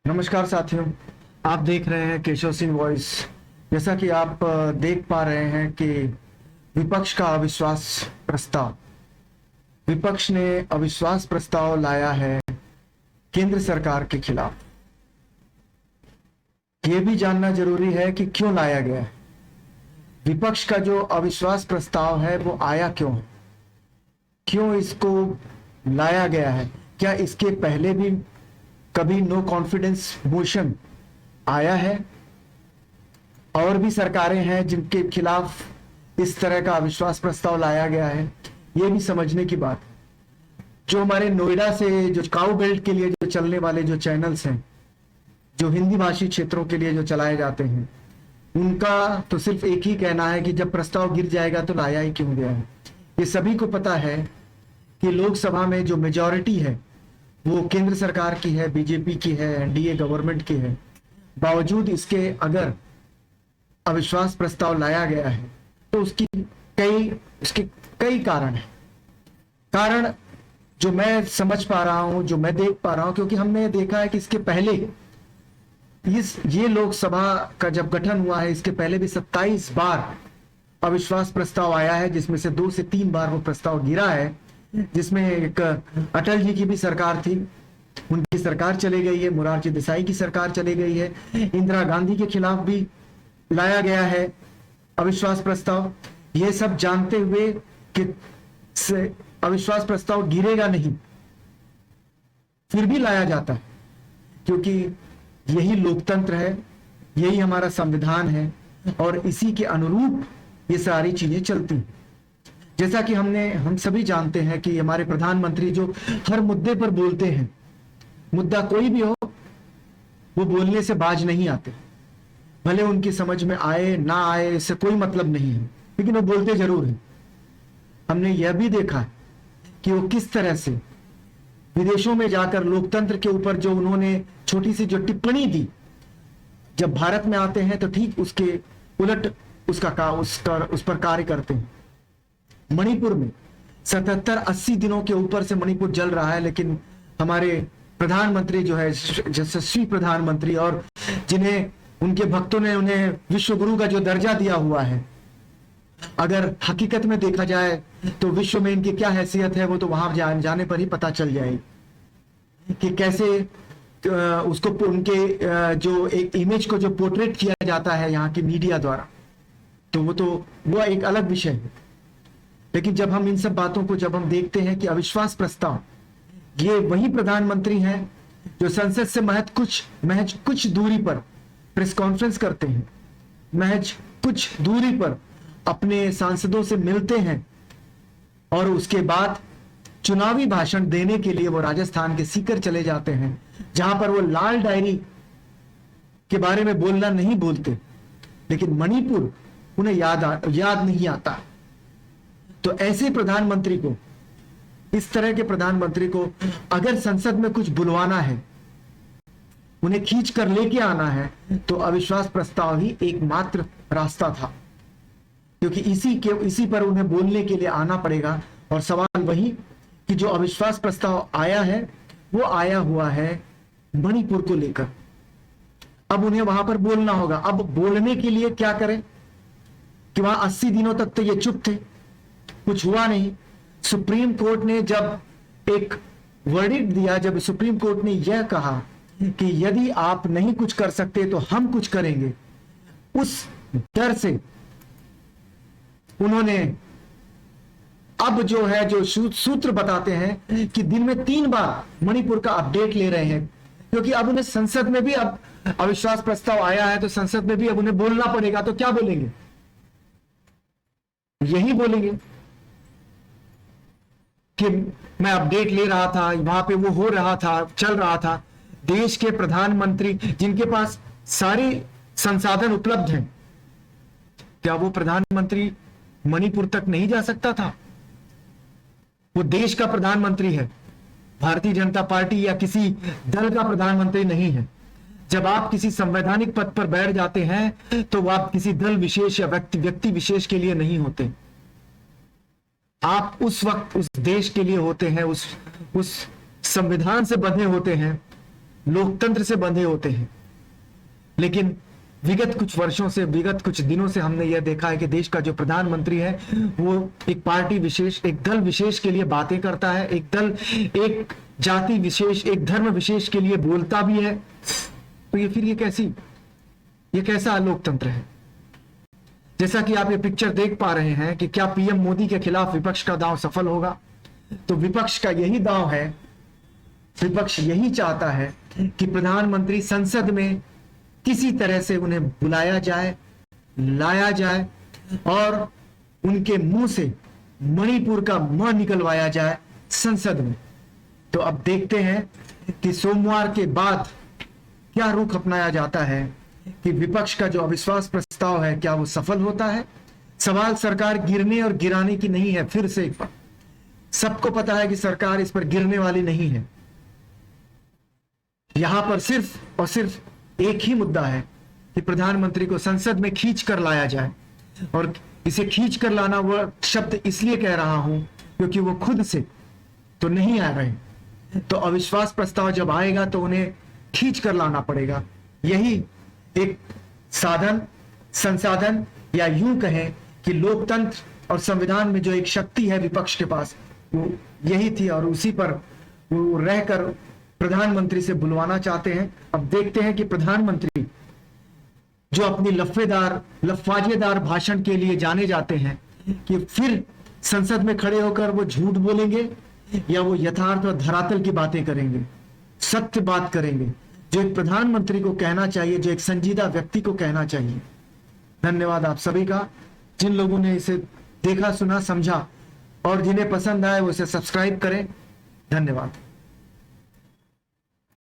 नमस्कार साथियों, आप देख रहे हैं केशव सिंह वॉइस। जैसा कि आप देख पा रहे हैं कि विपक्ष का अविश्वास प्रस्ताव, विपक्ष ने अविश्वास प्रस्ताव लाया है केंद्र सरकार के खिलाफ। ये भी जानना जरूरी है कि क्यों लाया गया है। विपक्ष का जो अविश्वास प्रस्ताव है वो आया क्यों है, क्यों इसको लाया गया है। क्या इसके पहले भी कभी नो कॉन्फिडेंस मोशन आया है? और भी सरकारें हैं जिनके खिलाफ इस तरह का अविश्वास प्रस्ताव लाया गया है, ये भी समझने की बात है। जो हमारे नोएडा से जो काऊ बेल्ट के लिए जो चलने वाले जो चैनल्स हैं, जो हिंदी भाषी क्षेत्रों के लिए जो चलाए जाते हैं, उनका तो सिर्फ एक ही कहना है कि जब प्रस्ताव गिर जाएगा तो लाया ही क्यों गया है। ये सभी को पता है कि लोकसभा में जो मेजॉरिटी है वो केंद्र सरकार की है, बीजेपी की है, एनडीए गवर्नमेंट की है। बावजूद इसके अगर अविश्वास प्रस्ताव लाया गया है तो उसके कई कारण हैं। कारण जो मैं समझ पा रहा हूं, जो मैं देख पा रहा हूं, क्योंकि हमने देखा है कि इसके पहले ये लोकसभा का जब गठन हुआ है, इसके पहले भी 27 बार अविश्वास प्रस्ताव आया है, जिसमें से 2 से 3 बार वो प्रस्ताव गिरा है। जिसमें एक अटल जी की भी सरकार थी, उनकी सरकार चली गई है, मोरारजी देसाई की सरकार चली गई है, इंदिरा गांधी के खिलाफ भी लाया गया है अविश्वास प्रस्ताव। ये सब जानते हुए कि अविश्वास प्रस्ताव गिरेगा नहीं, फिर भी लाया जाता है, क्योंकि यही लोकतंत्र है, यही हमारा संविधान है और इसी के अनुरूप ये सारी चीजें चलती हैं। जैसा कि हम सभी जानते हैं कि हमारे प्रधानमंत्री जो हर मुद्दे पर बोलते हैं, मुद्दा कोई भी हो, वो बोलने से बाज नहीं आते। भले उनकी समझ में आए ना आए, इससे कोई मतलब नहीं है, लेकिन वो बोलते जरूर हैं। हमने यह भी देखा है कि वो किस तरह से विदेशों में जाकर लोकतंत्र के ऊपर जो उन्होंने छोटी सी जो टिप्पणी दी, जब भारत में आते हैं तो ठीक उसके उलट उस पर कार्य करते हैं। मणिपुर में 77-80 दिनों के ऊपर से मणिपुर जल रहा है, लेकिन हमारे प्रधानमंत्री जो है, यशस्वी प्रधानमंत्री, और जिन्हें उनके भक्तों ने उन्हें विश्व गुरु का जो दर्जा दिया हुआ है, अगर हकीकत में देखा जाए तो विश्व में इनकी क्या हैसियत है वो तो वहां जाने पर ही पता चल जाएगी कि कैसे उसको उनके जो एक इमेज को जो पोर्ट्रेट किया जाता है यहाँ की मीडिया द्वारा, तो वो एक अलग विषय है। लेकिन जब हम इन सब बातों को जब हम देखते हैं कि अविश्वास प्रस्ताव, ये वही प्रधानमंत्री हैं जो संसद से महज कुछ दूरी पर प्रेस कॉन्फ्रेंस करते हैं, महज कुछ दूरी पर अपने सांसदों से मिलते हैं, और उसके बाद चुनावी भाषण देने के लिए वो राजस्थान के सीकर चले जाते हैं, जहां पर वो लाल डायरी के बारे में बोलना नहीं बोलते, लेकिन मणिपुर उन्हें याद नहीं आता। तो ऐसे प्रधानमंत्री को, इस तरह के प्रधानमंत्री को अगर संसद में कुछ बुलवाना है, उन्हें खींच कर लेके आना है, तो अविश्वास प्रस्ताव ही एकमात्र रास्ता था, क्योंकि इसी पर उन्हें बोलने के लिए आना पड़ेगा। और सवाल वही कि जो अविश्वास प्रस्ताव आया है वो आया हुआ है मणिपुर को लेकर। अब उन्हें वहां पर बोलना होगा। अब बोलने के लिए क्या करें कि वहां 80 दिनों तक तो ये चुप थे, कुछ हुआ नहीं। सुप्रीम कोर्ट ने जब एक वर्डिक्ट दिया, जब सुप्रीम कोर्ट ने यह कहा कि यदि आप नहीं कुछ कर सकते तो हम कुछ करेंगे, उस डर से उन्होंने अब जो है जो सूत्र बताते हैं कि दिन में 3 बार मणिपुर का अपडेट ले रहे हैं, क्योंकि अब उन्हें संसद में भी अब अविश्वास प्रस्ताव आया है, तो संसद में भी अब उन्हें बोलना पड़ेगा। तो क्या बोलेंगे? यही बोलेंगे कि मैं अपडेट ले रहा था, वहां पे वो हो रहा था, चल रहा था। देश के प्रधानमंत्री जिनके पास सारे संसाधन उपलब्ध हैं, क्या वो प्रधानमंत्री मणिपुर तक नहीं जा सकता था? वो देश का प्रधानमंत्री है, भारतीय जनता पार्टी या किसी दल का प्रधानमंत्री नहीं है। जब आप किसी संवैधानिक पद पर बैठ जाते हैं तो आप किसी दल विशेष या व्यक्ति विशेष के लिए नहीं होते। आप उस वक्त उस देश के लिए होते हैं, उस संविधान से बंधे होते हैं लोकतंत्र से बंधे होते हैं। लेकिन विगत कुछ वर्षों से, विगत कुछ दिनों से हमने यह देखा है कि देश का जो प्रधानमंत्री है वो एक पार्टी विशेष, एक दल विशेष के लिए बातें करता है, एक दल, एक जाति विशेष, एक धर्म विशेष के लिए बोलता भी है। तो ये फिर ये कैसा लोकतंत्र है? जैसा कि आप ये पिक्चर देख पा रहे हैं कि क्या पीएम मोदी के खिलाफ विपक्ष का दांव सफल होगा? तो विपक्ष का यही दांव है, विपक्ष यही चाहता है कि प्रधानमंत्री संसद में किसी तरह से उन्हें बुलाया जाए, लाया जाए और उनके मुंह से मणिपुर का म निकलवाया जाए संसद में। तो अब देखते हैं कि सोमवार के बाद क्या रुख अपनाया जाता है कि विपक्ष का जो अविश्वास प्रस्ताव है क्या वो सफल होता है। सवाल सरकार गिरने और गिराने की नहीं है। फिर से एक बार सबको पता है कि सरकार इस पर गिरने वाली नहीं है। यहां पर सिर्फ और सिर्फ एक ही मुद्दा है कि प्रधानमंत्री को संसद में खींच कर लाया जाए। और इसे खींच कर लाना वह शब्द इसलिए कह रहा हूं क्योंकि वो खुद से तो नहीं आ रहे। तो अविश्वास प्रस्ताव जब आएगा तो उन्हें खींच कर लाना पड़ेगा। यही एक साधन, संसाधन, या यूं कहें कि लोकतंत्र और संविधान में जो एक शक्ति है विपक्ष के पास, वो यही थी और उसी पर वो रहकर प्रधानमंत्री से बुलवाना चाहते हैं। अब देखते हैं कि प्रधानमंत्री जो अपनी लफाजेदार भाषण के लिए जाने जाते हैं कि फिर संसद में खड़े होकर वो झूठ बोलेंगे या वो यथार्थ और धरातल की बातें करेंगे, सत्य बात करेंगे, जो एक प्रधानमंत्री को कहना चाहिए, जो एक संजीदा व्यक्ति को कहना चाहिए। धन्यवाद आप सभी का, जिन लोगों ने इसे देखा, सुना, समझा और जिन्हें पसंद आए वो इसे सब्सक्राइब करें। धन्यवाद।